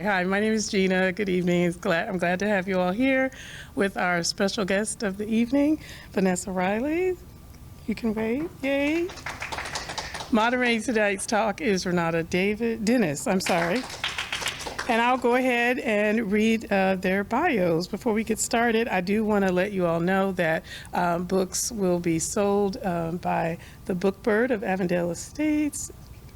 Hi, my name is Gina. Good evening. I'm glad to have you all here with our special guest of the evening, Vanessa Riley. You can wave. Yay. Moderating tonight's talk is Renata Dennis. And I'll go ahead and read their bios. Before we get started, I do want to let you all know that books will be sold by the Bookbird of Avondale Estates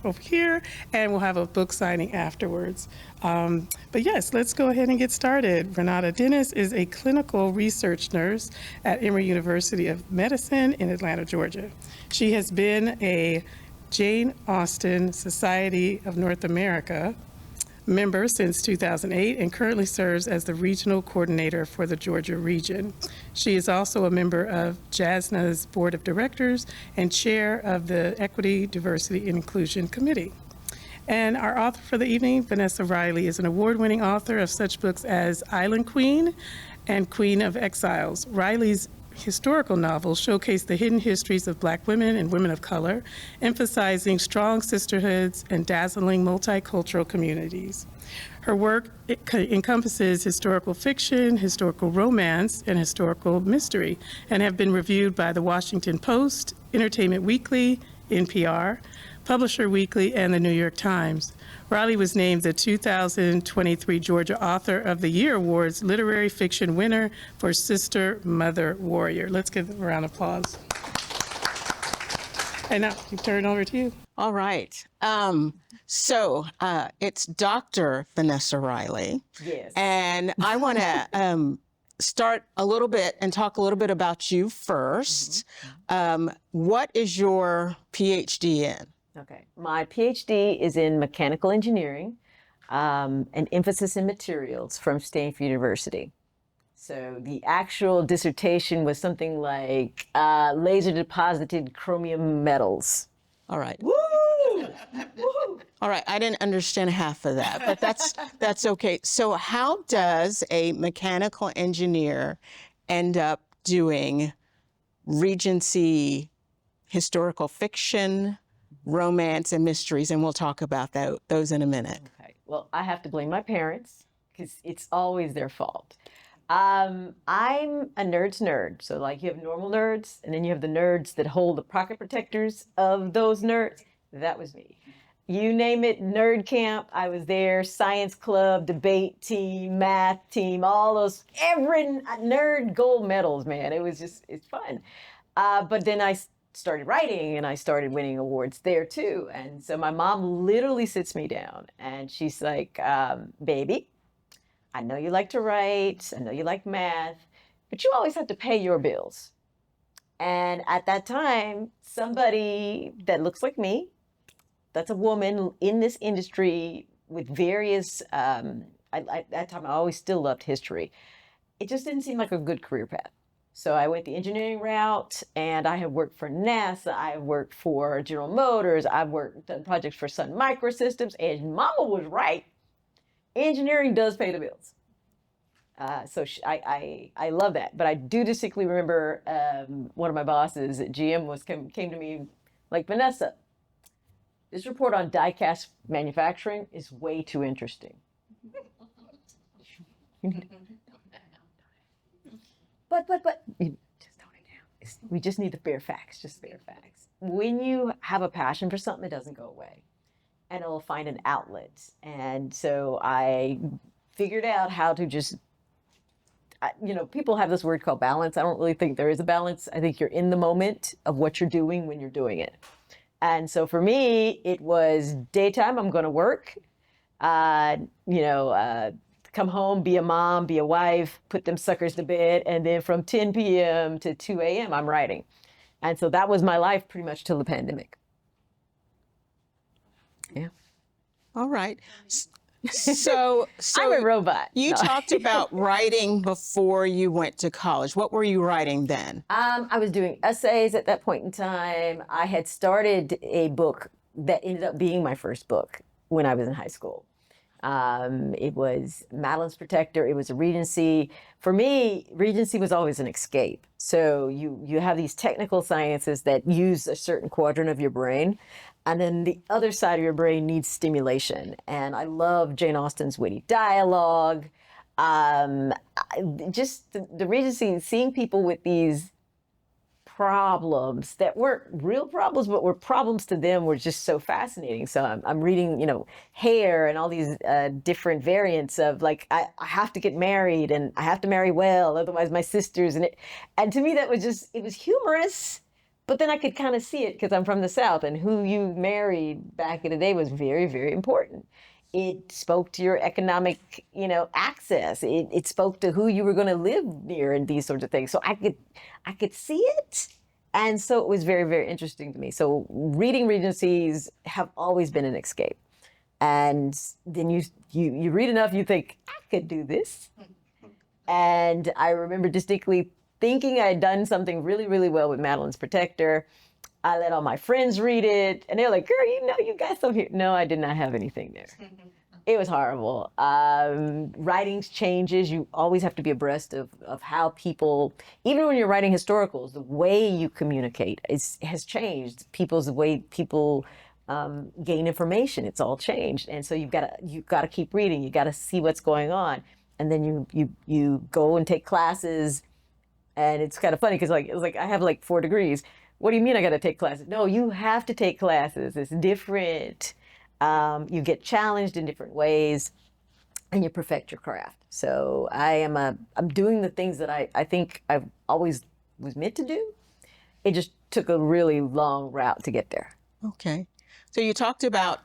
over here, and we'll have a book signing afterwards. But yes, let's go ahead and get started. Renata Dennis is a clinical research nurse at Emory University of Medicine in Atlanta, Georgia. She has been a Jane Austen Society of North America member since 2008 and currently serves as the regional coordinator for the Georgia region. She is also a member of JASNA's board of directors and chair of the Equity, Diversity, and Inclusion Committee. And our author for the evening, Vanessa Riley, is an award-winning author of such books as Island Queen and Queen of Exiles. Riley's historical novels showcase the hidden histories of Black women and women of color, emphasizing strong sisterhoods and dazzling multicultural communities. Her work encompasses historical fiction, historical romance, and historical mystery, and have been reviewed by The Washington Post, Entertainment Weekly, NPR, Publisher Weekly, and the New York Times. Riley was named the 2023 Georgia Author of the Year Awards Literary Fiction winner for Sister, Mother, Warrior. Let's give a round of applause. And now, you turn it over to you. All right. So it's Dr. Vanessa Riley. Yes. And I want to start a little bit and talk a little bit about you first. What is your PhD in? Okay. My PhD is in mechanical engineering, an emphasis in materials from Stanford University. So the actual dissertation was something like laser deposited chromium metals. All right. Woo! Woo! All right. I didn't understand half of that, but that's okay. So how does a mechanical engineer end up doing Regency historical fiction, romance, and mysteries? And we'll talk about those in a minute. Okay. Well, I have to blame my parents because it's always their fault. I'm a nerd's nerd. So like you have normal nerds and then you have the nerds that hold the pocket protectors of those nerds. That was me. You name it, nerd camp, I was there, science club, debate team, math team, all those, every nerd gold medals, man. It's fun. But then I started writing and I started winning awards there too. And so my mom literally sits me down and she's like, baby, I know you like to write, I know you like math, but you always have to pay your bills. And at that time, somebody that looks like me, that's a woman in this industry with various, at that time I always still loved history. It just didn't seem like a good career path. So I went the engineering route and I have worked for NASA, I have worked for General Motors, I've done projects for Sun Microsystems, and Mama was right. Engineering does pay the bills. So I love that. But I do distinctly remember one of my bosses at GM came to me like, Vanessa, this report on die-cast manufacturing is way too interesting. But, just tone it down. We just need the bare facts, just bare facts. When you have a passion for something, it doesn't go away. And it'll find an outlet. And so I figured out how to just, people have this word called balance. I don't really think there is a balance. I think you're in the moment of what you're doing when you're doing it. And so for me, it was daytime, I'm going to work, come home, be a mom, be a wife, put them suckers to bed. And then from 10 p.m. to 2 a.m., I'm writing. And so that was my life pretty much till the pandemic. Yeah. All right. So I'm a robot. You talked about writing before you went to college. What were you writing then? I was doing essays at that point in time. I had started a book that ended up being my first book when I was in high school. It was Madeline's Protector. It was a Regency. For me, Regency was always an escape. So you have these technical sciences that use a certain quadrant of your brain, and then the other side of your brain needs stimulation. And I love Jane Austen's witty dialogue. Just the Regency, seeing people with these problems that weren't real problems, but were problems to them, were just so fascinating. So I'm reading, hair and all these different variants of like, I have to get married and I have to marry well, otherwise my sisters, and to me that was just, it was humorous, but then I could kind of see it because I'm from the South, and who you married back in the day was very, very important. It spoke to your economic, access. It spoke to who you were going to live near and these sorts of things. So I could see it. And so it was very, very interesting to me. So reading Regencies have always been an escape. And then you read enough, you think, I could do this. And I remember distinctly thinking I had done something really, really well with Madeline's Protector. I let all my friends read it, and they're like, girl, you got some here. No, I did not have anything there. It was horrible. Writings changes. You always have to be abreast of how people, even when you're writing historicals, the way you communicate has changed. The way people gain information, it's all changed. And so you've got to keep reading. You got to see what's going on. And then you go and take classes, and it's kind of funny because it was like I have like 4 degrees. What do you mean I got to take classes? No, you have to take classes. It's different. You get challenged in different ways, and you perfect your craft. So I'm doing the things that I think I've always was meant to do. It just took a really long route to get there. Okay. So you talked about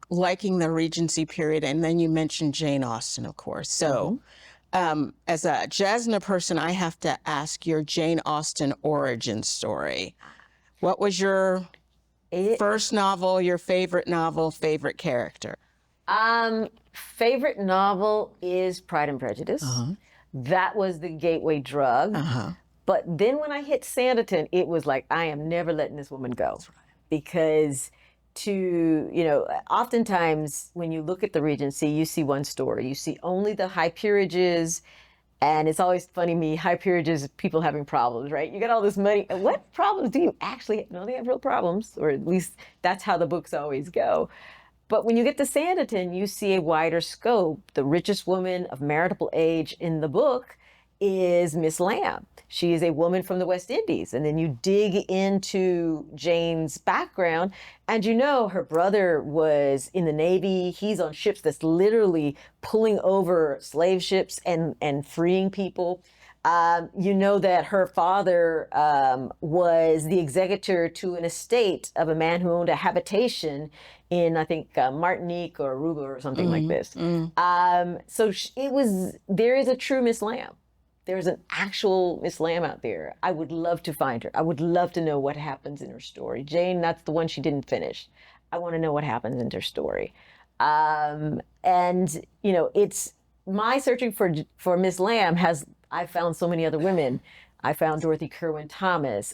liking the Regency period, and then you mentioned Jane Austen, of course. So as a Jasna person, I have to ask your Jane Austen origin story. What was your first novel, your favorite character? Favorite novel is Pride and Prejudice. That was the gateway drug. But then when I hit Sanditon, it was like, I am never letting this woman go. That's right. Because oftentimes when you look at the Regency, you see one story. You see only the high peerages, and it's always funny to me, high peerages, people having problems, right? You got all this money. What problems do you actually have? No, they have real problems, or at least that's how the books always go. But when you get to Sanditon, you see a wider scope. The richest woman of marriageable age in the book is Miss Lamb. She is a woman from the West Indies. And then you dig into Jane's background, and her brother was in the Navy. He's on ships that's literally pulling over slave ships and freeing people. That her father was the executor to an estate of a man who owned a habitation in, I think, Martinique or Aruba or something like this. So there is a true Miss Lamb. There's an actual Miss Lamb out there. I would love to find her. I would love to know what happens in her story. Jane, that's the one she didn't finish. I want to know what happens in her story. It's my searching for Miss Lamb I found so many other women. I found Dorothy Kerwin Thomas,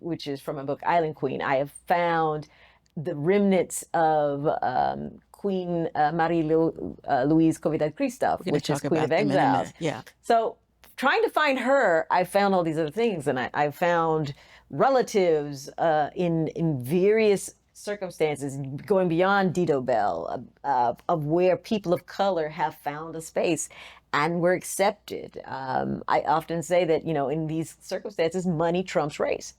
which is from my book Island Queen. I have found the remnants of Queen Marie-Louise Covidal-Christophe, which is Queen of Exiles. Yeah. So trying to find her, I found all these other things, and I found relatives in various circumstances, going beyond Dido Bell, of where people of color have found a space and were accepted. I often say that, in these circumstances, money trumps race.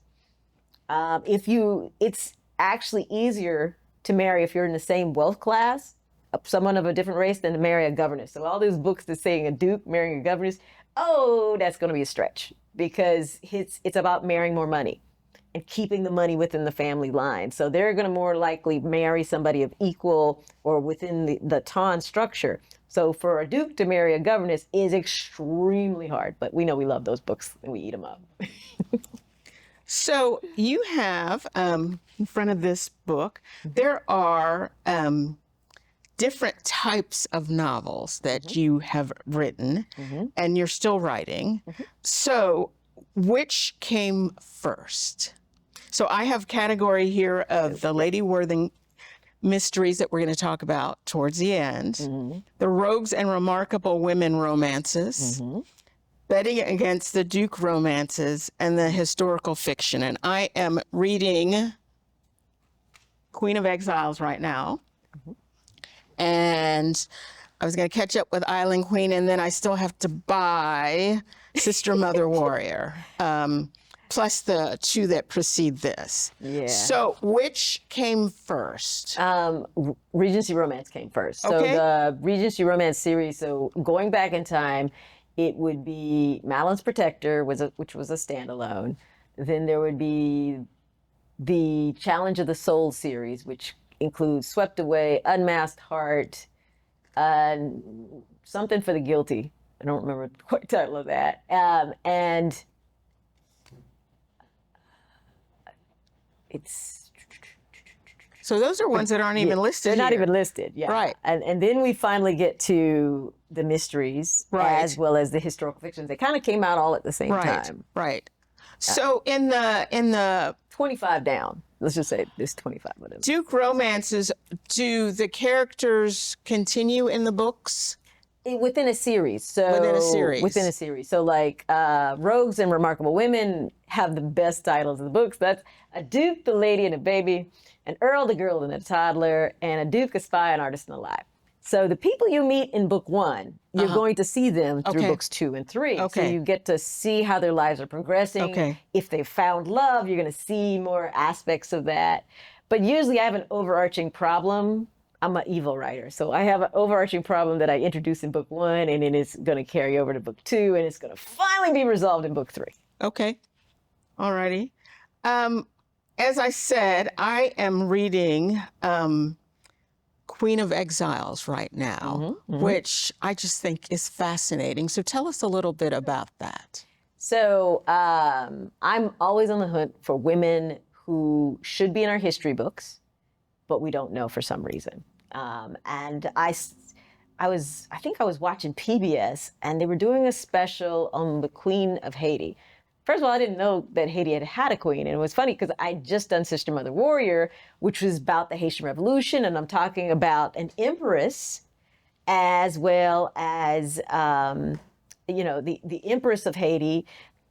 It's actually easier to marry if you're in the same wealth class, someone of a different race, than to marry a governess. So all these books that saying a duke marrying a governess, that's going to be a stretch, because it's about marrying more money and keeping the money within the family line. So they're going to more likely marry somebody of equal or within the Ton structure. So for a duke to marry a governess is extremely hard, but we know we love those books and we eat them up. So you have, in front of this book, there are different types of novels that you have written, and you're still writing. So which came first? So I have category here of the Lady mysteries that we're going to talk about towards the end, the Rogues and Remarkable Women romances, Betting Against the Duke romances, and the historical fiction. And I am reading Queen of Exiles right now. And I was going to catch up with Island Queen, and then I still have to buy Sister Mother Warrior, plus the two that precede this. Yeah. So which came first? Regency Romance came first. So Okay. the Regency Romance series, so going back in time, it would be Madeline's Protector, which was a standalone. Then there would be the Challenge of the Soul series, which includes Swept Away, Unmasked Heart, something for the Guilty. I don't remember the quite title of that. And it's... So those are ones that aren't even listed They're not here. even listed, yeah. Right. And then we finally get to the mysteries, Right. as well as the historical fictions. They kind of came out all at the same Right, time. right. So in the 25 down. Let's just say there's 25 of them. Duke romances, do the characters continue in the books? Within a series. So Within a series. Within a series. So like Rogues and Remarkable Women have the best titles of the books. That's a Duke, the Lady, and a Baby, an Earl, the Girl, and a Toddler, and a Duke, a Spy, an Artist, and a Life. So the people you meet in book 1, you're going to see them through Okay. books 2 and 3. So Okay. you get to see how their lives are progressing. Okay. If they've found love, you're going to see more aspects of that. But usually I have an overarching problem. I'm an evil writer. So I have an overarching problem that I introduce in book 1, and then it's going to carry over to book 2, and it's going to finally be resolved in book 3. Okay. All righty. As I said, I am reading Queen of Exiles right now, which I just think is fascinating. So tell us a little bit about that. So I'm always on the hunt for women who should be in our history books, but we don't know for some reason. And I think I was watching PBS, and they were doing a special on the Queen of Haiti. First of all, I didn't know that Haiti had a queen. And it was funny because I'd just done Sister Mother Warrior, which was about the Haitian Revolution. And I'm talking about an empress as well as, the empress of Haiti.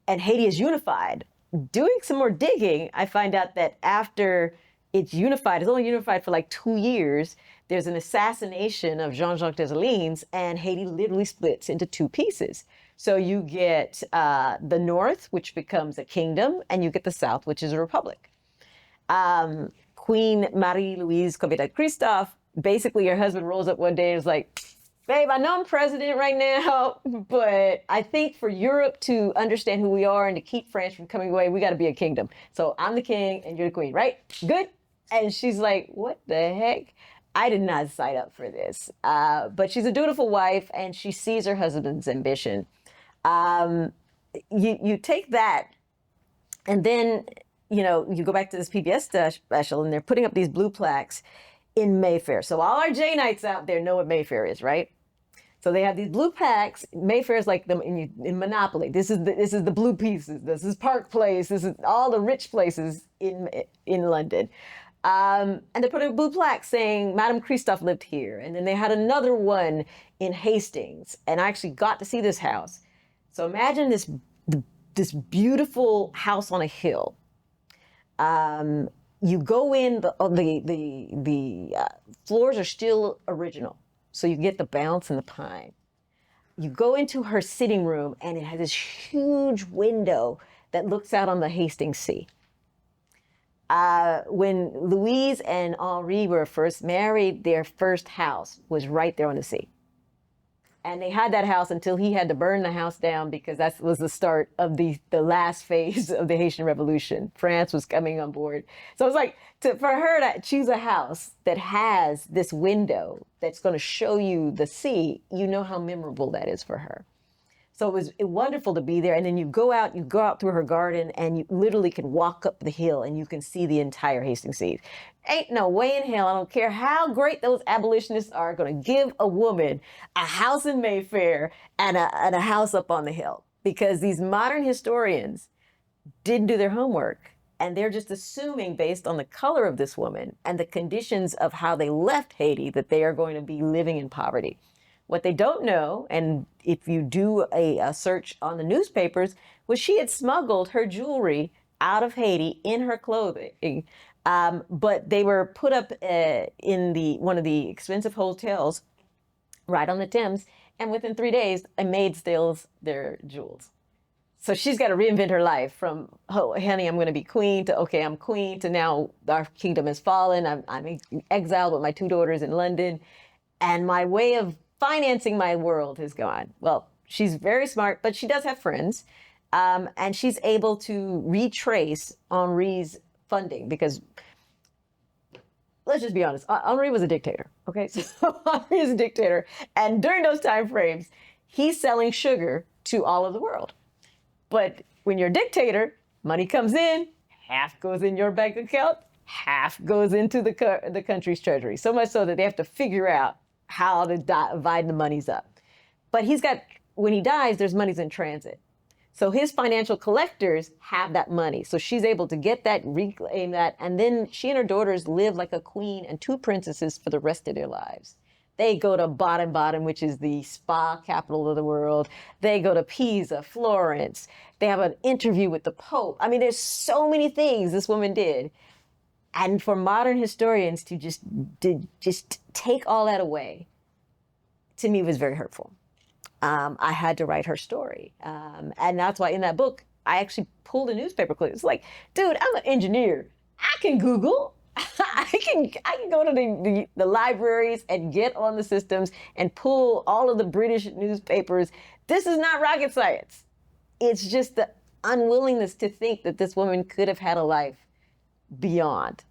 And Haiti is unified. Doing some more digging, I find out that after it's unified, it's only unified for like 2 years, there's an assassination of Jean-Jacques Dessalines, and Haiti literally splits into 2 pieces. So you get the North, which becomes a kingdom, and you get the South, which is a republic. Queen Marie-Louise Christophe, basically her husband rolls up one day and is like, babe, I know I'm president right now, but I think for Europe to understand who we are and to keep France from coming away, we got to be a kingdom. So I'm the king and you're the queen, right? Good. And she's like, what the heck? I did not sign up for this. But she's a dutiful wife, and she sees her husband's ambition. You take that, and then, you go back to this PBS special, and they're putting up these blue plaques in Mayfair. So all our J-Knights out there know what Mayfair is, right? So they have these blue plaques. Mayfair is like them in Monopoly. This is the blue pieces. This is Park Place. This is all the rich places in London. And they put a blue plaque saying Madame Christophe lived here. And then they had another one in Hastings. And I actually got to see this house. So imagine this beautiful house on a hill. You go in, the floors are still original. So you get the bounce and the pine. You go into her sitting room, and it has this huge window that looks out on the Hastings Sea. When Louise and Henri were first married, their first house was right there on the sea. And they had that house until he had to burn the house down, because that was the start of the last phase of the Haitian Revolution. France was coming on board. So it's like, for her to choose a house that has this window that's going to show you the sea, you know how memorable that is for her. So it was wonderful to be there. And then you go out through her garden, and you literally can walk up the hill and you can see the entire Hastings Sea. Ain't no way in hell, I don't care how great those abolitionists are, going to give a woman a house in Mayfair and a house up on the hill. Because these modern historians didn't do their homework. And they're just assuming, based on the color of this woman and the conditions of how they left Haiti, that they are going to be living in poverty. What they don't know, and if you do a search on the newspapers, was she had smuggled her jewelry out of Haiti in her clothing. But they were put up in one of the expensive hotels right on the Thames, and within 3 days, a maid steals their jewels. So she's got to reinvent her life from, oh, honey, I'm going to be queen, to, okay, I'm queen, to now our kingdom has fallen. I'm exiled with my 2 daughters in London. And my way of financing my world is gone. Well, she's very smart, but she does have friends. And she's able to retrace Henri's funding because, let's just be honest, Henri was a dictator, okay? So Henri is a dictator. And during those time frames, he's selling sugar to all of the world. But when you're a dictator, money comes in, half goes in your bank account, half goes into the country's treasury. So much so that they have to figure out how to divide the monies up. But when he dies, there's monies in transit. So his financial collectors have that money. So she's able to get that, reclaim that, and then she and her daughters live like a queen and 2 princesses for the rest of their lives. They go to Baden-Baden, which is the spa capital of the world. They go to Pisa, Florence. They have an interview with the Pope. I mean, there's so many things this woman did. And for modern historians to just take all that away, to me, was very hurtful. I had to write her story. And that's why in that book, I actually pulled a newspaper clip. It's like, dude, I'm an engineer. I can Google. I can go to the libraries and get on the systems and pull all of the British newspapers. This is not rocket science. It's just the unwillingness to think that this woman could have had a life beyond,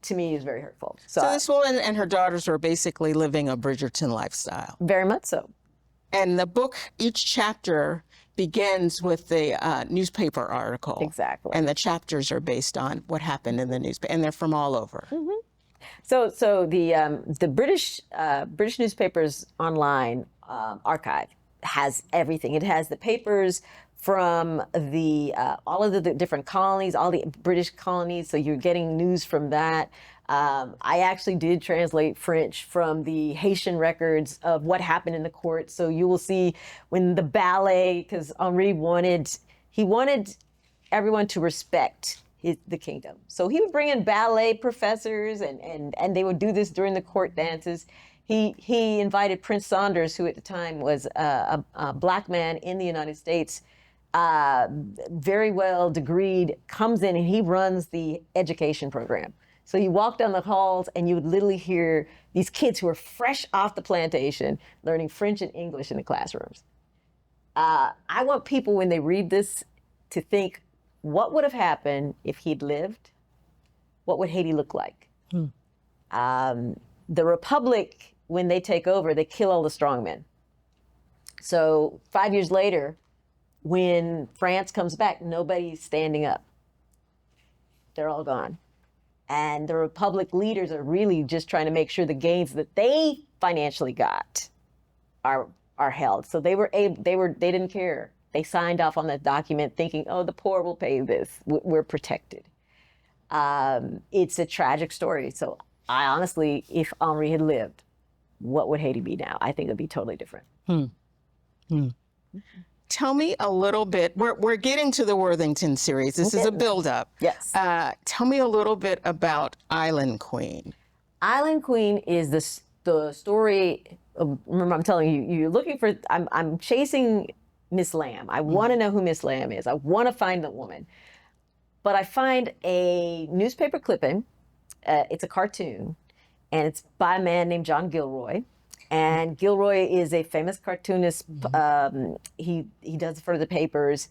to me, is very hurtful. So this woman and her daughters were basically living a Bridgerton lifestyle. Very much so. And the book, each chapter begins with the newspaper article. Exactly. And the chapters are based on what happened in the newspaper, and they're from all over. Mm-hmm. So the British newspapers online archive has everything. It has the papers from all of the different colonies, all the British colonies. So you're getting news from that. I actually did translate French from the Haitian records of what happened in the court. So you will see when the ballet, because Henri wanted everyone to respect the kingdom. So he would bring in ballet professors and they would do this during the court dances. He invited Prince Saunders, who at the time was a black man in the United States, very well degreed, comes in and he runs the education program. So you walk down the halls and you would literally hear these kids who are fresh off the plantation learning French and English in the classrooms. I want people, when they read this, to think, what would have happened if he'd lived? What would Haiti look like? The Republic, when they take over, they kill all the strongmen. So 5 years later, when France comes back, nobody's standing up. They're all gone. And the Republic leaders are really just trying to make sure the gains that they financially got are held. So they didn't care. They signed off on that document thinking, oh, the poor will pay this. We're protected. It's a tragic story. So I honestly, if Henri had lived, what would Haiti be now? I think it'd be totally different. Tell me a little bit. We're getting to the Worthington series. This is a build-up. Yes. Tell me a little bit about Island Queen. Island Queen is the story. Remember, I'm telling you, you're looking for. I'm chasing Miss Lamb. I want to know who Miss Lamb is. I want to find the woman. But I find a newspaper clipping. It's a cartoon, and it's by a man named John Gilroy. And Gilroy is a famous cartoonist. He does it for the papers.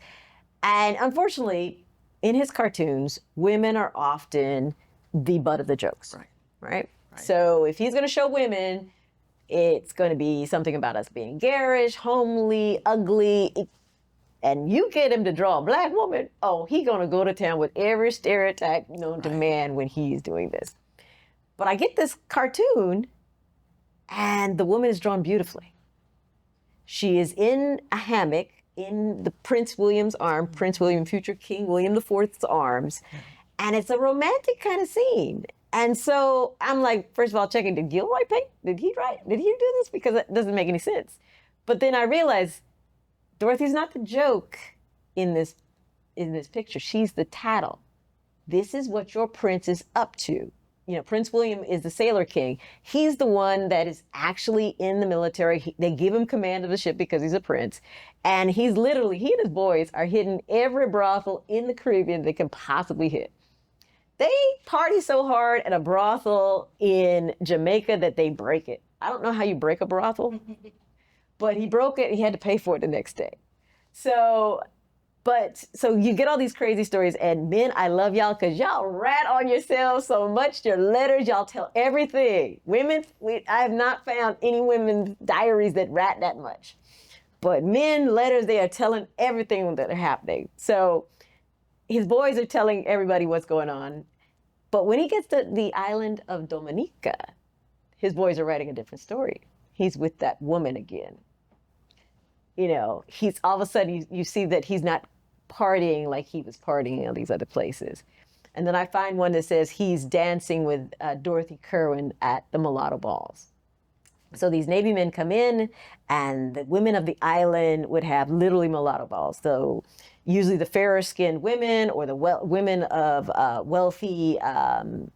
And unfortunately, in his cartoons, women are often the butt of the jokes. Right? So if he's going to show women, it's going to be something about us being garish, homely, ugly. And you get him to draw a black woman, oh, he's going to go to town with every stereotype known to man when he's doing this. But I get this cartoon, and the woman is drawn beautifully. She is in a hammock in the Prince William's arm, Prince William, future King William IV's arms. And it's a romantic kind of scene. And so I'm like, first of all, checking, did Gilroy paint? Did he write? Did he do this? Because it doesn't make any sense. But then I realized Dorothy's not the joke in this picture. She's the tattle. This is what your prince is up to. You know, Prince William is the sailor king. He's the one that is actually in the military. They give him command of the ship because he's a prince. And he and his boys are hitting every brothel in the Caribbean they can possibly hit. They party so hard at a brothel in Jamaica that they break it. I don't know how you break a brothel, but he broke it. He had to pay for it the next day. So you get all these crazy stories, and men, I love y'all because y'all rat on yourselves so much. Your letters, y'all tell everything. Women, I have not found any women's diaries that rat that much. But men, letters, they are telling everything that are happening. So his boys are telling everybody what's going on. But when he gets to the island of Dominica, his boys are writing a different story. He's with that woman again. You know, he's all of a sudden, you see that he's not partying like he was partying in all these other places. And then I find one that says he's dancing with Dorothy Kerwin at the mulatto balls. So these Navy men come in, and the women of the island would have literally mulatto balls. So usually the fairer skinned women or the women of wealthy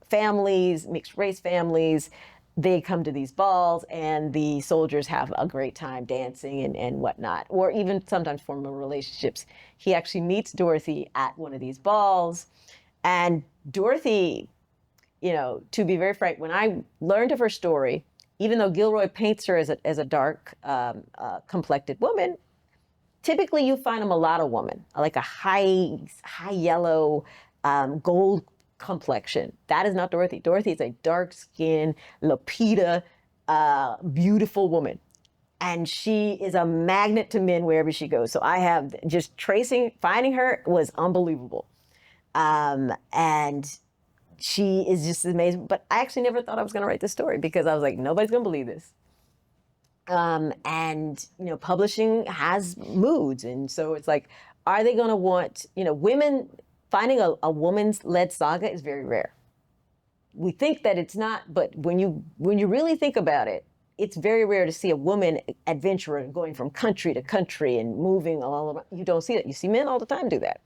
families, mixed race families, they come to these balls, and the soldiers have a great time dancing and whatnot, or even sometimes formal relationships. He actually meets Dorothy at one of these balls. And Dorothy, you know, to be very frank, when I learned of her story, even though Gilroy paints her as a dark complected woman, typically you find a mulatto woman, like a high yellow, gold complexion. That is not Dorothy. Dorothy is a dark-skinned, Lapita, beautiful woman. And she is a magnet to men wherever she goes. So I have just finding her was unbelievable. And she is just amazing. But I actually never thought I was going to write this story because I was like, nobody's going to believe this. And, you know, publishing has moods. And so it's like, are they going to want, you know, women, finding a woman's led saga is very rare. We think that it's not, but when you really think about it, it's very rare to see a woman adventurer going from country to country and moving all around. You don't see that. You see men all the time do that.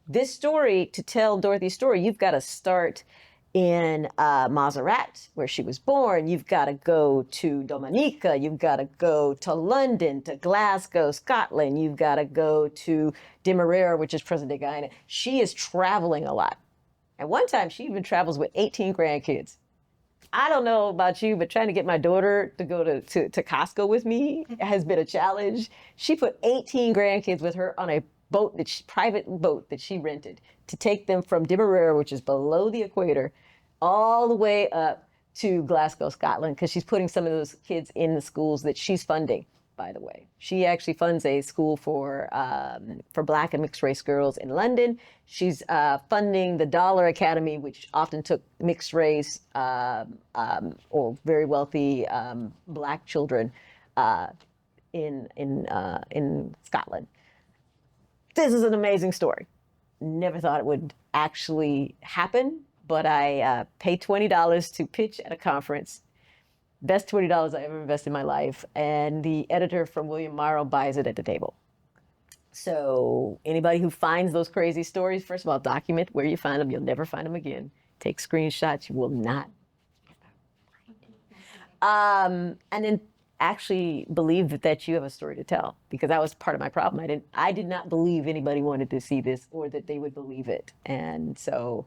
This story, to tell Dorothy's story, you've got to start in Montserrat, where she was born. You've got to go to Dominica. You've got to go to London, to Glasgow, Scotland. You've got to go to Demerara, which is present-day Guyana. She is traveling a lot. At one time, she even travels with 18 grandkids. I don't know about you, but trying to get my daughter to go to Costco with me has been a challenge. She put 18 grandkids with her on a boat, private boat that she rented to take them from Demerara, which is below the equator, all the way up to Glasgow, Scotland, because she's putting some of those kids in the schools that she's funding, by the way. She actually funds a school for Black and mixed race girls in London. She's funding the Dollar Academy, which often took mixed race or very wealthy Black children in Scotland. This is an amazing story. Never thought it would actually happen, but I paid $20 to pitch at a conference. Best $20 I ever invested in my life. And the editor from William Morrow buys it at the table. So anybody who finds those crazy stories, first of all, document where you find them. You'll never find them again. Take screenshots. You will not. And then actually believe that you have a story to tell, because that was part of my problem. I did not believe anybody wanted to see this or that they would believe it. And so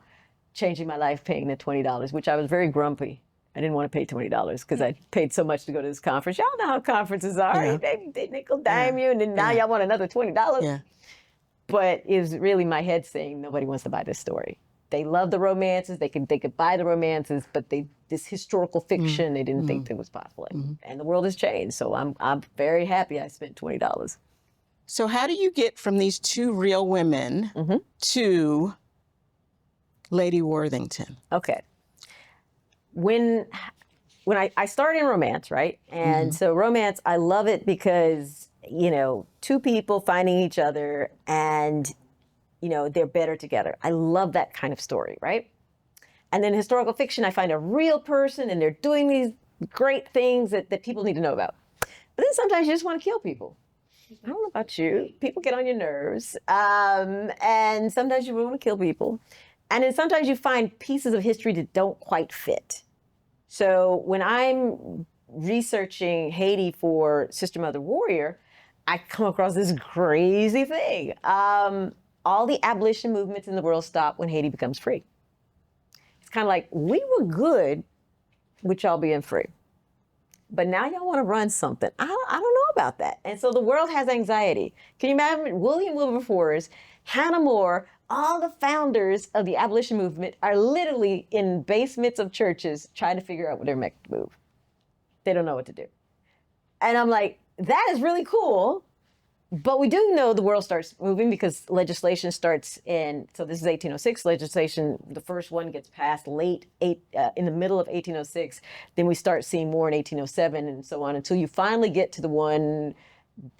changing my life, paying the $20, which I was very grumpy. I didn't want to pay $20 because I paid so much to go to this conference. Y'all know how conferences are. Yeah. They nickel dime you, and then now y'all want another $20. Yeah. But it was really my head saying nobody wants to buy this story. They love the romances. They could buy the romances, but this historical fiction, they didn't think that was possible. And the world has changed. So I'm very happy I spent $20. So how do you get from these two real women to Lady Worthington? Okay. When I started in romance, right? And so romance, I love it because two people finding each other and, they're better together. I love that kind of story, right? And then historical fiction, I find a real person and they're doing these great things that people need to know about. But then sometimes you just want to kill people. I don't know about you. People get on your nerves. And sometimes you want to kill people. And then sometimes you find pieces of history that don't quite fit. So when I'm researching Haiti for Sister Mother Warrior, I come across this crazy thing. All the abolition movements in the world stop when Haiti becomes free. It's kind of like, we were good with y'all being free. But now y'all want to run something. I don't know about that. And so the world has anxiety. Can you imagine William Wilberforce, Hannah More, all the founders of the abolition movement are literally in basements of churches trying to figure out what their next move. They don't know what to do. And I'm like, that is really cool. But we do know the world starts moving because legislation starts so this is 1806 legislation. The first one gets passed in the middle of 1806. Then we start seeing more in 1807 and so on until you finally get to the one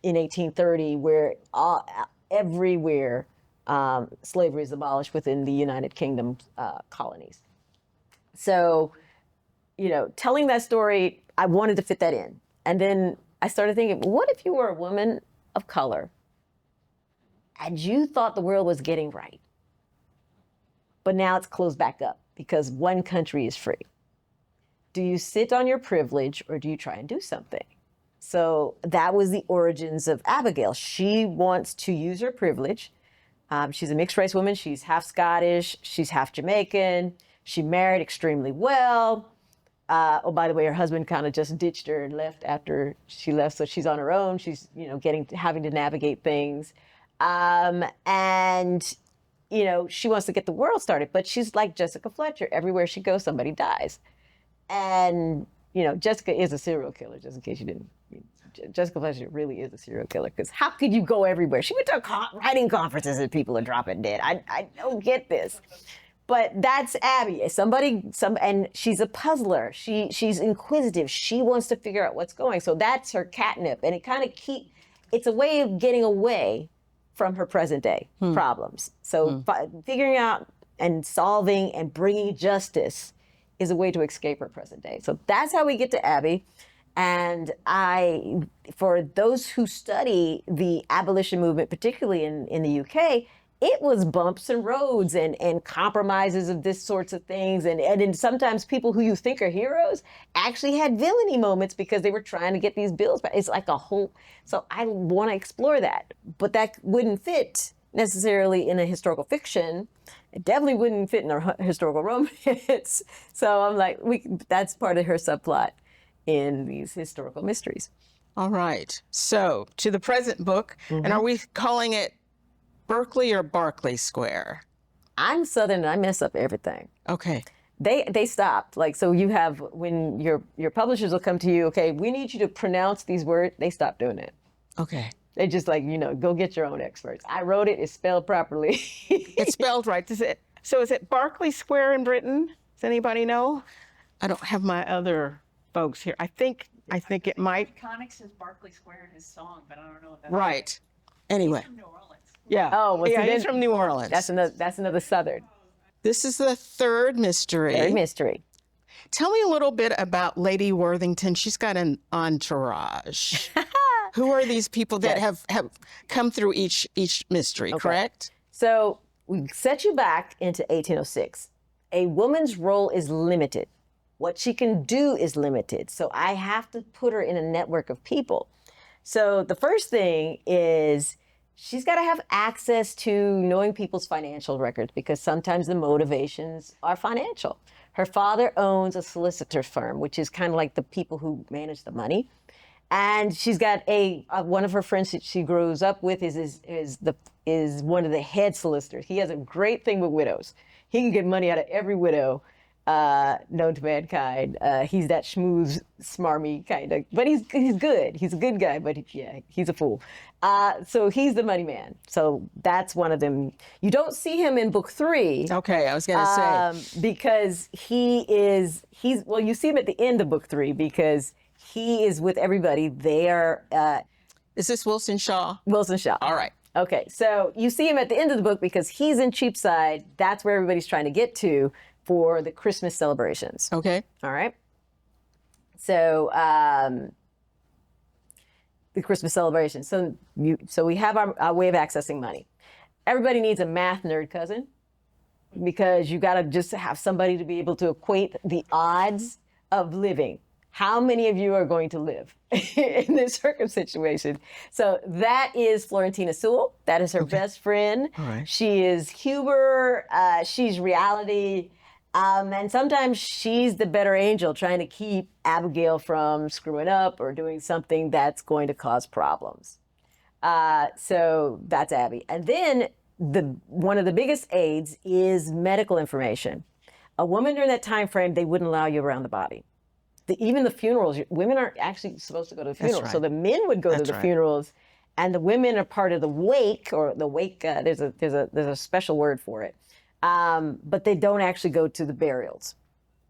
in 1830 where everywhere slavery is abolished within the United Kingdom colonies. So, telling that story, I wanted to fit that in. And then I started thinking, what if you were a woman of color and you thought the world was getting right, but now it's closed back up because one country is free? Do you sit on your privilege or do you try and do something? So that was the origins of Abigail. She wants to use her privilege. She's a mixed race woman. She's half Scottish. She's half Jamaican. She married extremely well. Oh, by the way, her husband kind of just ditched her and left after she left. So she's on her own. She's, having to navigate things. And she wants to get the world started, but she's like Jessica Fletcher. Everywhere she goes, somebody dies. And, Jessica is a serial killer, just in case you didn't. Jessica Fletcher really is a serial killer, because how could you go everywhere? She went to writing conferences and people are dropping dead. I don't get this. But that's Abby. And she's a puzzler. She's inquisitive. She wants to figure out what's going. So that's her catnip. And it kind of it's a way of getting away from her present day problems. So figuring out and solving and bringing justice is a way to escape her present day. So that's how we get to Abby. And for those who study the abolition movement, particularly in the UK, it was bumps and roads and compromises of this sorts of things. And then sometimes people who you think are heroes actually had villainy moments because they were trying to get these bills back. It's like a whole, so I want to explore that. But that wouldn't fit necessarily in a historical fiction. It definitely wouldn't fit in a historical romance. So I'm like, that's part of her subplot in these historical mysteries. All right. So to the present book, and are we calling it Berkeley or Berkeley Square? I'm Southern and I mess up everything. Okay. They stopped. Like, so you have, when your publishers will come to you, okay, we need you to pronounce these words. They stopped doing it. Okay. They just like, go get your own experts. I wrote it, it's spelled properly. It's spelled right. So is it Berkeley Square in Britain? Does anybody know? I don't have my other folks here. I think it might. Iconic says Berkeley Square in his song, but I don't know if that's Right. Anyway. He's from New Orleans. Yeah. Oh, well, yeah, see, he's from New Orleans. That's another Southern. This is the third mystery. Very mystery. Tell me a little bit about Lady Worthington. She's got an entourage. Who are these people that have come through each mystery, correct? So we set you back into 1806. A woman's role is limited. What she can do is limited. So I have to put her in a network of people. So the first thing is she's got to have access to knowing people's financial records, because sometimes the motivations are financial. Her father owns a solicitor firm, which is kind of like the people who manage the money. And she's got one of her friends that she grows up with is one of the head solicitors. He has a great thing with widows. He can get money out of every widow known to mankind. He's that schmooze, smarmy kind of, but he's good. He's a good guy, but he's a fool. So he's the money man. So that's one of them. You don't see him in book 3. Okay, I was going to say. Because you see him at the end of book 3 because he is with everybody. They are, Is this Wilson Shaw? Wilson Shaw. All right. Okay, so you see him at the end of the book because he's in Cheapside. That's where everybody's trying to get to for the Christmas celebrations. Okay. All right. So the Christmas celebration. So we have our way of accessing money. Everybody needs a math nerd cousin because you got to just have somebody to be able to equate the odds of living. How many of you are going to live in this situation? So that is Florentina Sewell. That is her best friend. All right. She is humor. She's reality. And sometimes she's the better angel trying to keep Abigail from screwing up or doing something that's going to cause problems. So that's Abby. And then one of the biggest aids is medical information. A woman during that time frame, they wouldn't allow you around the body. Even the funerals, women aren't actually supposed to go to the funerals. right. So the men would go to the right. funerals, and the women are part of the wake, or the wake. There's a special word for it, but they don't actually go to the burials.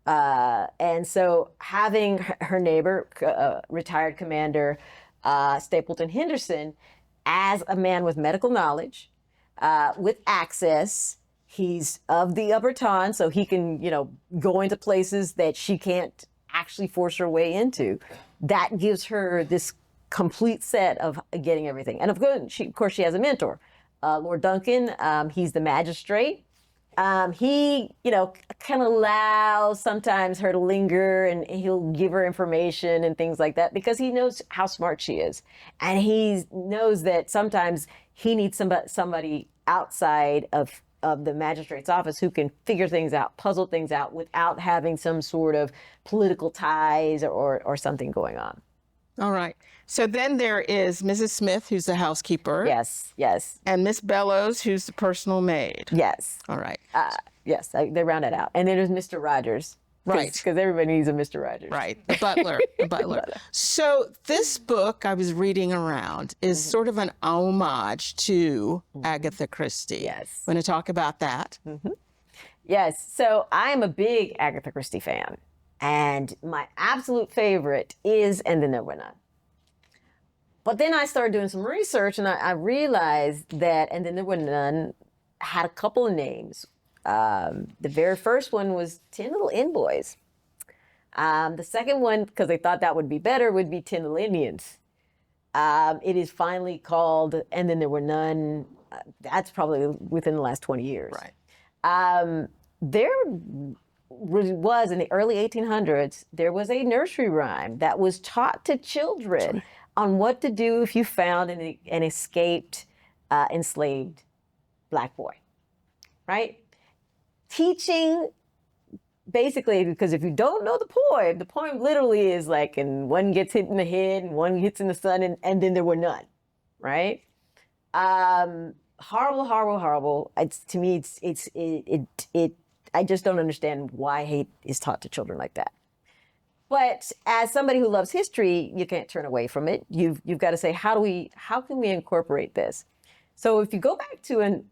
And so having her neighbor, retired Commander Stapleton Henderson, as a man with medical knowledge, with access. He's of the upper ton, so he can, go into places that she can't actually force her way into. That gives her this complete set of getting everything. And of course, she has a mentor, Lord Duncan. He's the magistrate. He, kind of allows sometimes her to linger, and he'll give her information and things like that because he knows how smart she is. And he knows that sometimes he needs somebody outside of the magistrate's office who can figure things out, puzzle things out without having some sort of political ties or something going on. All right. So then there is Mrs. Smith, who's the housekeeper. Yes. And Miss Bellows, who's the personal maid. Yes. All right. Yes, they round it out. And then there's Mr. Rogers. Right. Because everybody needs a Mr. Rogers. Right. The butler. The butler. So this book I was reading around is sort of an homage to Agatha Christie. Yes. Want to talk about that? Yes. So I'm a big Agatha Christie fan. And my absolute favorite is And Then There Were None. But then I started doing some research, and I realized that And Then There Were None had a couple of names. The very first one was 10 Little Inn Boys. The second one, because they thought that would be better, would be 10 Little Indians. It is finally called And Then There Were None. That's probably within the last 20 years. Right. There was, in the early 1800s, there was a nursery rhyme that was taught to children on what to do if you found an escaped, enslaved Black boy, right? Teaching, basically, because if you don't know the poem literally is like, and one gets hit in the head and one gets in the sun, and then there were none, right? Horrible, horrible, horrible. To me, I just don't understand why hate is taught to children like that. But as somebody who loves history, you can't turn away from it. You've got to say, how can we incorporate this? So if you go back to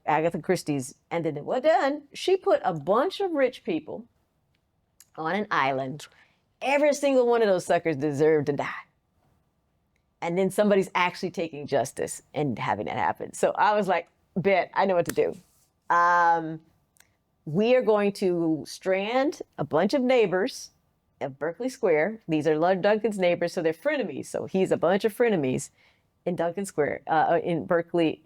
Agatha Christie's And Then It Was Done, she put a bunch of rich people on an island. Every single one of those suckers deserved to die. And then somebody's actually taking justice and having it happen. So I was like, bet, I know what to do. We are going to strand a bunch of neighbors at Berkeley Square. These are Lord Duncan's neighbors, so they're frenemies. So he's a bunch of frenemies in Duncan Square, in Berkeley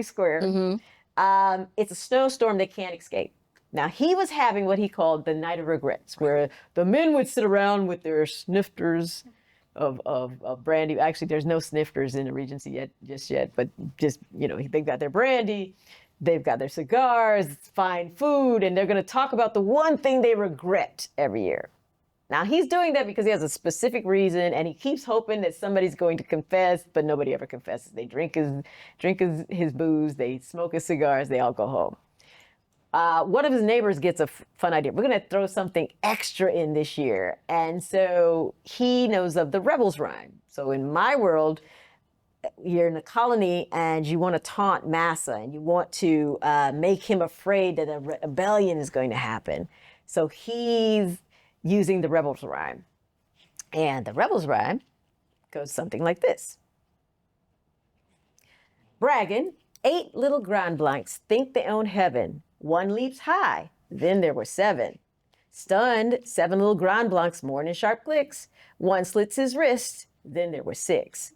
Square. Mm-hmm. It's a snowstorm they can't escape. Now, he was having what he called the Night of Regrets, where the men would sit around with their snifters of brandy. Actually, there's no snifters in the Regency yet, but just, they've got their brandy. They've got their cigars, fine food, and they're going to talk about the one thing they regret every year. Now, he's doing that because he has a specific reason, and he keeps hoping that somebody's going to confess, but nobody ever confesses. They drink his booze, they smoke his cigars, they all go home. One of his neighbors gets a fun idea. We're going to throw something extra in this year. And so he knows of the Rebels Rhyme. So in my world, you're in a colony and you want to taunt Massa and you want to make him afraid that a rebellion is going to happen. So he's using the Rebels Rhyme. And the Rebels Rhyme goes something like this. Bragging, 8 little Grand Blancs think they own heaven. One leaps high, then there were 7. Stunned, 7 little Grand Blancs mourn in sharp clicks. One slits his wrist, then there were 6.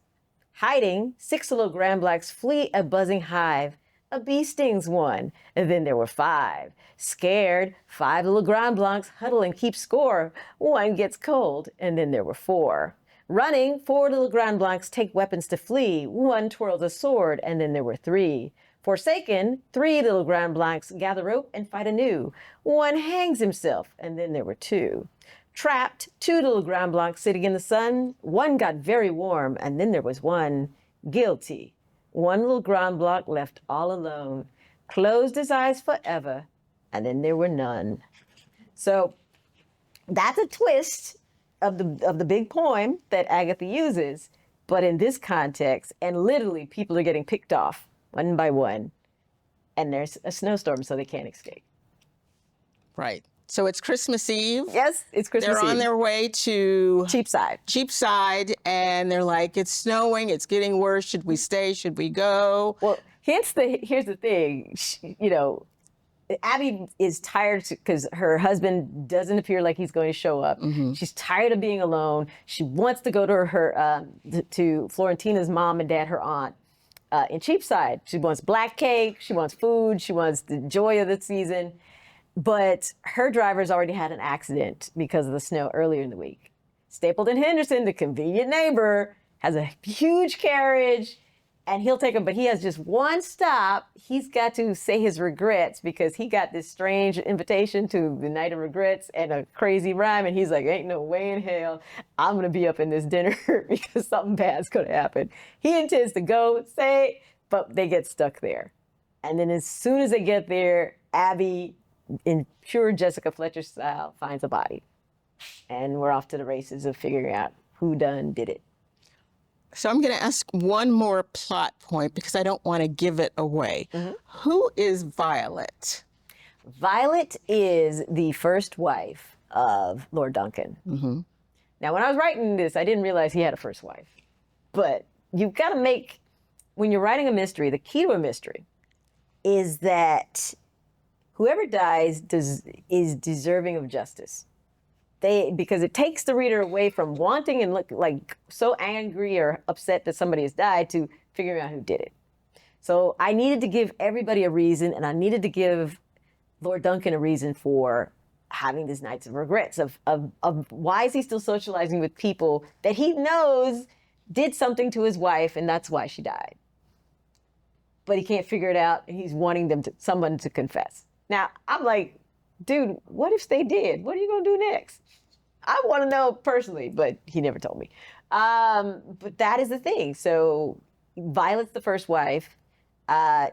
Hiding, 6 little Grand Blancs flee a buzzing hive. A bee stings one, and then there were 5. Scared, 5 little Grand Blancs huddle and keep score. One gets cold, and then there were 4. Running, 4 little Grand Blancs take weapons to flee. One twirls a sword, and then there were 3. Forsaken, 3 little Grand Blancs gather rope and fight anew. One hangs himself, and then there were 2. Trapped, 2 little Grand Blancs sitting in the sun. One got very warm, and then there was 1 guilty. 1 little Grand Blanc left all alone, closed his eyes forever, and then there were none. So that's a twist of the big poem that Agatha uses, but in this context, and literally people are getting picked off one by one, and there's a snowstorm, so they can't escape. Right. So it's Christmas Eve. Yes, it's Christmas They're Eve. on their way to Cheapside. and they're like, it's snowing, it's getting worse. Should we stay? Should we go? Well, here's the thing. Abby is tired because her husband doesn't appear like he's going to show up. Mm-hmm. She's tired of being alone. She wants to go to her to Florentina's mom and dad, her aunt, in Cheapside. She wants black cake. She wants food. She wants the joy of the season. But her driver's already had an accident because of the snow earlier in the week. Stapleton Henderson, the convenient neighbor, has a huge carriage, and he'll take him, but he has just one stop. He's got to say his regrets because he got this strange invitation to the night of regrets and a crazy rhyme, and he's like, ain't no way in hell I'm gonna be up in this dinner because something bad's gonna happen. He intends to go say, but they get stuck there. And then as soon as they get there, Abby, in pure Jessica Fletcher style, finds a body. And we're off to the races of figuring out who did it. So I'm going to ask one more plot point because I don't want to give it away. Mm-hmm. Who is Violet? Violet is the first wife of Lord Duncan. Mm-hmm. Now, when I was writing this, I didn't realize he had a first wife. But you've got to when you're writing a mystery, the key to a mystery is that whoever dies is deserving of justice. Because it takes the reader away from wanting and look like so angry or upset that somebody has died to figuring out who did it. So I needed to give everybody a reason, and I needed to give Lord Duncan a reason for having these nights of regrets of why is he still socializing with people that he knows did something to his wife, and that's why she died. But he can't figure it out, and he's wanting someone to confess. Now, I'm like, dude, what if they did? What are you going to do next? I want to know personally, but he never told me. But that is the thing. So Violet's the first wife.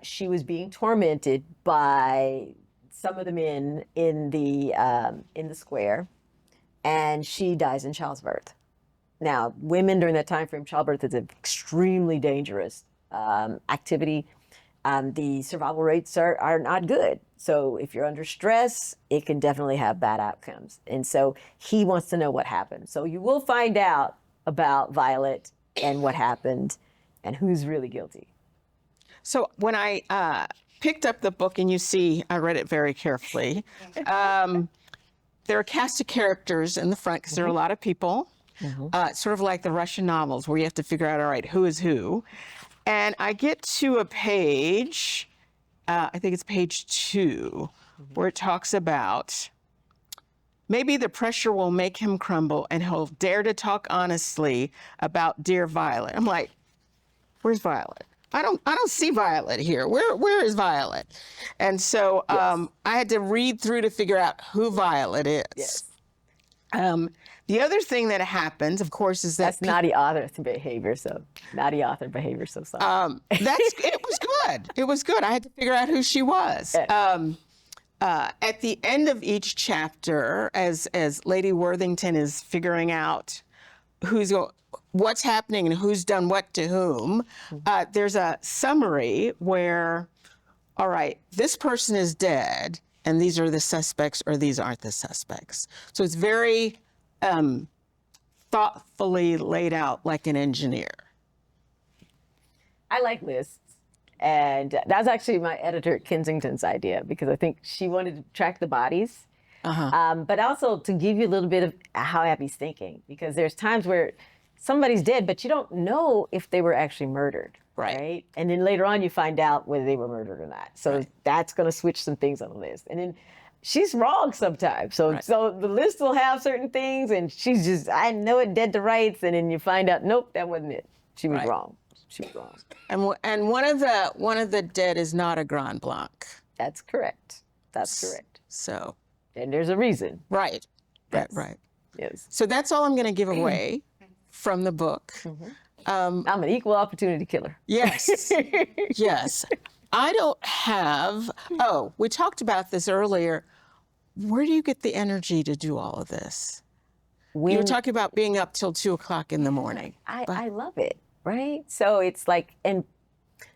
She was being tormented by some of the men in the square, and she dies in childbirth. Now, women during that time frame, childbirth is an extremely dangerous activity. The survival rates are not good. So if you're under stress, it can definitely have bad outcomes. And so he wants to know what happened. So you will find out about Violet and what happened and who's really guilty. So when I picked up the book, and you see, I read it very carefully. There are a cast of characters in the front because there are a lot of people. Mm-hmm. Sort of like the Russian novels where you have to figure out, all right, who is who. And I get to a page, I think it's page 2, where it talks about maybe the pressure will make him crumble and he'll dare to talk honestly about dear Violet. I'm like, where's Violet? I don't see Violet here. Where is Violet? And so I had to read through to figure out who Violet is. Yes. The other thing that happens, of course, is that naughty author behavior. So naughty author behavior. So sorry. It was good. It was good. I had to figure out who she was. At the end of each chapter, as Lady Worthington is figuring out what's happening and who's done what to whom, there's a summary where, all right, this person is dead, and these are the suspects, or these aren't the suspects. So it's very thoughtfully laid out like an engineer. I like lists. And that's actually my editor at Kensington's idea, because I think she wanted to track the bodies, but also to give you a little bit of how Abby's thinking, because there's times where somebody's dead, but you don't know if they were actually murdered. Right. And then later on, you find out whether they were murdered or not. So that's going to switch some things on the list. And then she's wrong sometimes. So the list will have certain things, and she's just, I know it dead to rights. And then you find out, nope, that wasn't it. She was wrong. She was wrong. And one of the dead is not a Grand Blanc. That's correct. That's correct. So. And there's a reason. Right. Yes. Right. Yes. So that's all I'm going to give away from the book. I'm an equal opportunity killer. Yes. Yes. I don't have, we talked about this earlier. Where do you get the energy to do all of this? You were talking about being up till 2 o'clock in the morning. I love it, right? So it's like, and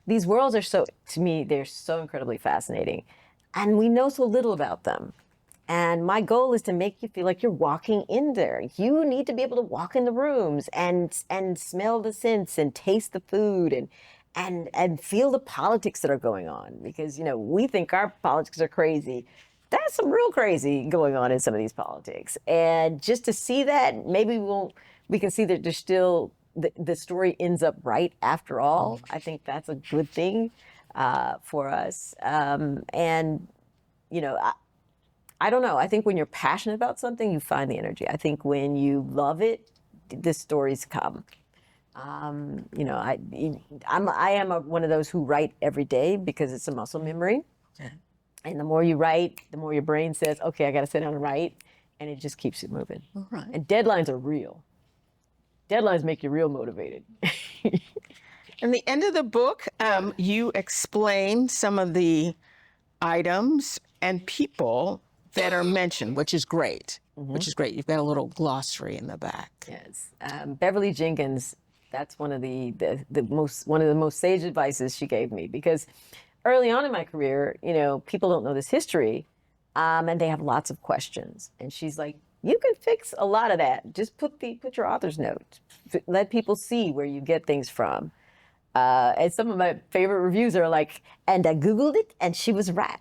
these worlds are so, to me, they're so incredibly fascinating. And we know so little about them. And my goal is to make you feel like you're walking in there. You need to be able to walk in the rooms and smell the scents and taste the food and feel the politics that are going on. Because, you know, we think our politics are crazy. There's some real crazy going on in some of these politics. And just to see that, maybe we can see that there's still, the story ends up right after all. I think that's a good thing for us. And, you know, I don't know. I think when you're passionate about something, you find the energy. I think when you love it, the stories come. You know, I am one of those who write every day because it's a muscle memory. Okay. And the more you write, the more your brain says, okay, I got to sit down and write. And it just keeps it moving. All right. And deadlines are real. Deadlines make you real motivated. In the end of the book, you explain some of the items and people that are mentioned, which is great. Which is great. You've got a little glossary in the back. Yes, Beverly Jenkins. That's one of the most sage advices she gave me, because early on in my career, you know, people don't know this history, and they have lots of questions. And she's like, you can fix a lot of that. Just put your author's note. Let people see where you get things from. And some of my favorite reviews are like, and I Googled it, and she was right.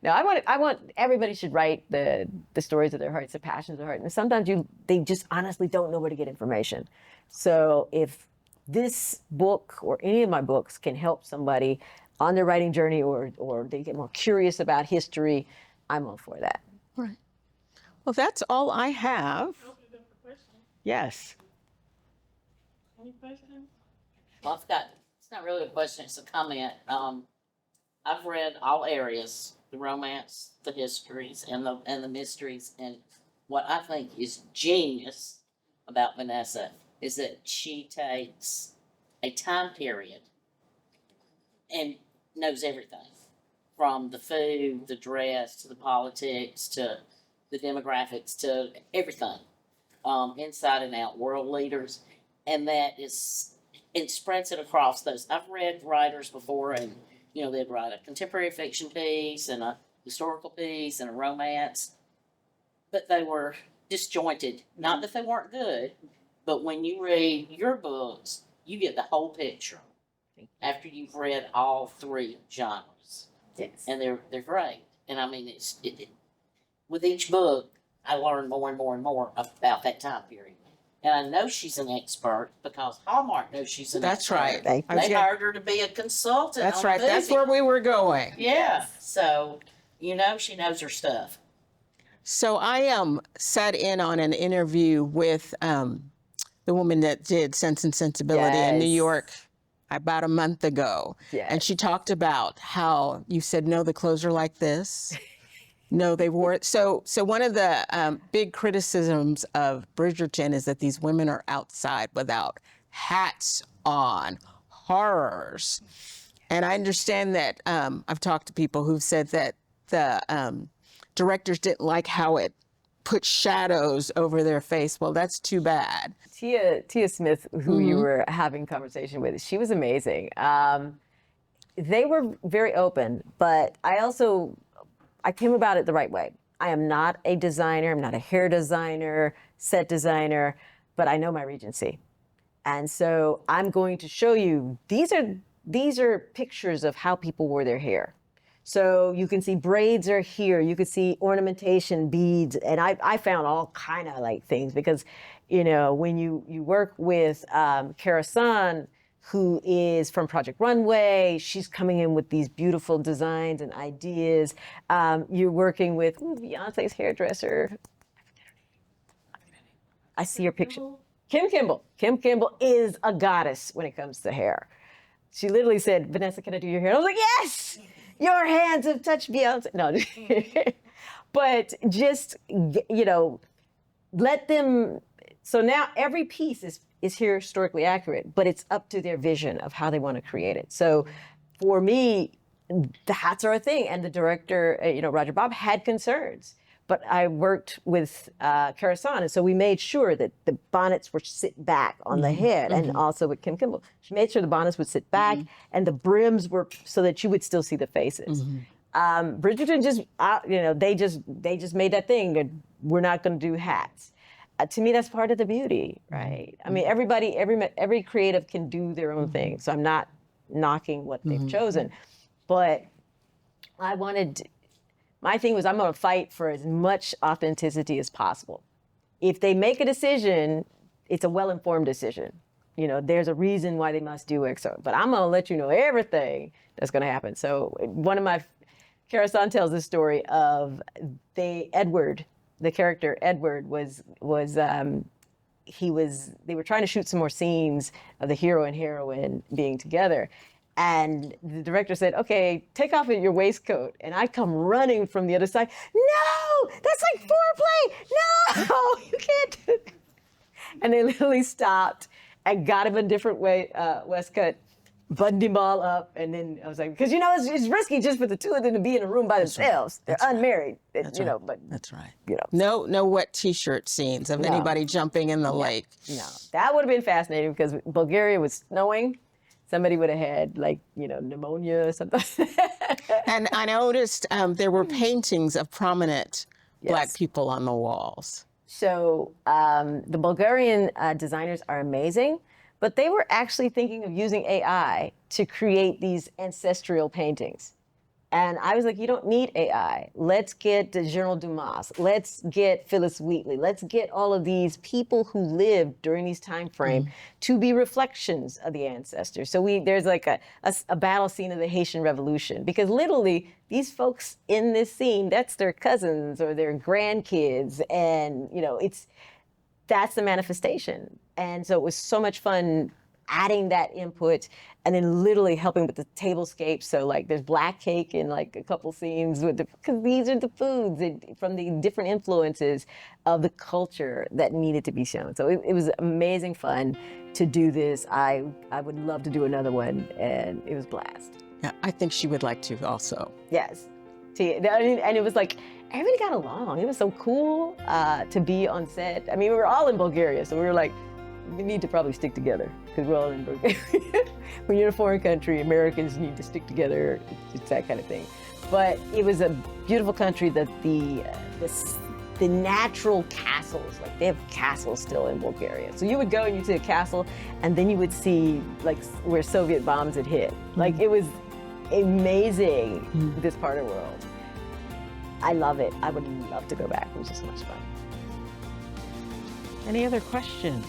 No, I want everybody should write the stories of their hearts, the passions of their heart. And sometimes they just honestly don't know where to get information. So if this book or any of my books can help somebody on their writing journey, or they get more curious about history, I'm all for that. Right. Well, that's all I have. Open it up for questions. Yes. Any questions? Well, it's not really a question, it's a comment. I've read all areas, the romance, the histories, and the mysteries, and what I think is genius about Vanessa is that she takes a time period and knows everything, from the food, the dress, to the politics, to the demographics, to everything, inside and out, world leaders, and it spreads it across those. I've read writers before, and you know, they'd write a contemporary fiction piece and a historical piece and a romance, but they were disjointed. Not that they weren't good, but when you read your books, you get the whole picture after you've read all three genres. Yes. And they're great. And I mean, with each book, I learn more and more and more about that time period. And I know she's an expert because Hallmark knows she's an That's expert. right. They hired her to be a consultant. That's on right. the That's movie. where we were going. Yeah. So, you know, she knows her stuff. So I sat in on an interview with the woman that did Sense and Sensibility in New Yes. York about a month ago. Yes. And she talked about how you said, no, the clothes are like this. No, they wore it. So one of the big criticisms of Bridgerton is that these women are outside without hats on, horrors. And I understand that I've talked to people who've said that the directors didn't like how it put shadows over their face. Well, that's too bad. Tia Smith, who you were having conversation with, she was amazing. They were very open, but I came about it the right way. I am not a designer. I'm not a hair designer, set designer, but I know my Regency. And so I'm going to show you, these are pictures of how people wore their hair. So you can see braids are here. You can see ornamentation, beads, and I found all kind of like things because, you know, when you work with Kara San, who is from Project Runway, she's coming in with these beautiful designs and ideas. You're working with Beyonce's hairdresser. I see her picture. Kim Kimball. Kim Kimball is a goddess when it comes to hair. She literally said, Vanessa, can I do your hair? And I was like, yes, your hands have touched Beyonce. No, but just, you know, let them, so now every piece is historically accurate, but it's up to their vision of how they want to create it. So for me, the hats are a thing. And the director, you know, Roger Bob had concerns. But I worked with Kara San, and so we made sure that the bonnets were sit back on the head, and also with Kim Kimball. She made sure the bonnets would sit back, and the brims were so that you would still see the faces. Bridgerton just, you know, they just made that thing that we're not going to do hats. To me, that's part of the beauty, right? I mean, every creative can do their own thing, so I'm not knocking what they've chosen, but I wanted. My thing was I'm going to fight for as much authenticity as possible. If they make a decision, it's a well-informed decision. You know, there's a reason why they must do X. But I'm going to let you know everything that's going to happen. So one of my, Kara San tells this story of the character Edward they were trying to shoot some more scenes of the hero and heroine being together. And the director said, okay, take off your waistcoat. And I come running from the other side. No, that's like foreplay. No, you can't do that. And they literally stopped and got him a different waistcoat, buttoned him all up. And then I was like, because, you know, it's risky just for the two of them to be in a room by themselves. They're unmarried, you know, but. That's right. You know. No wet T-shirt scenes of anybody jumping in the lake. No, that would have been fascinating because Bulgaria was snowing. Somebody would have had, like, you know, pneumonia or something. And I noticed there were paintings of prominent Black people on the walls. So the Bulgarian designers are amazing, but they were actually thinking of using AI to create these ancestral paintings. And I was like, you don't need AI. Let's get General Dumas. Let's get Phyllis Wheatley. Let's get all of these people who lived during these time frame to be reflections of the ancestors. So there's like a battle scene of the Haitian Revolution, because literally these folks in this scene, that's their cousins or their grandkids. And, you know, that's the manifestation. And so it was so much fun adding that input and then literally helping with the tablescape. So like there's black cake in like a couple scenes because these are the foods from the different influences of the culture that needed to be shown. So it was amazing fun to do this. I would love to do another one, and it was a blast. Yeah, I think she would like to also. Yes. And it was like, everybody got along. It was so cool to be on set. I mean, we were all in Bulgaria, so we were like, we need to probably stick together because we're all in Bulgaria. When you're in a foreign country, Americans need to stick together. It's that kind of thing. But it was a beautiful country that the natural castles, like they have castles still in Bulgaria. So you would go and you'd see a castle, and then you would see like where Soviet bombs had hit. Like it was amazing, this part of the world. I love it. I would love to go back. It was just so much fun. Any other questions?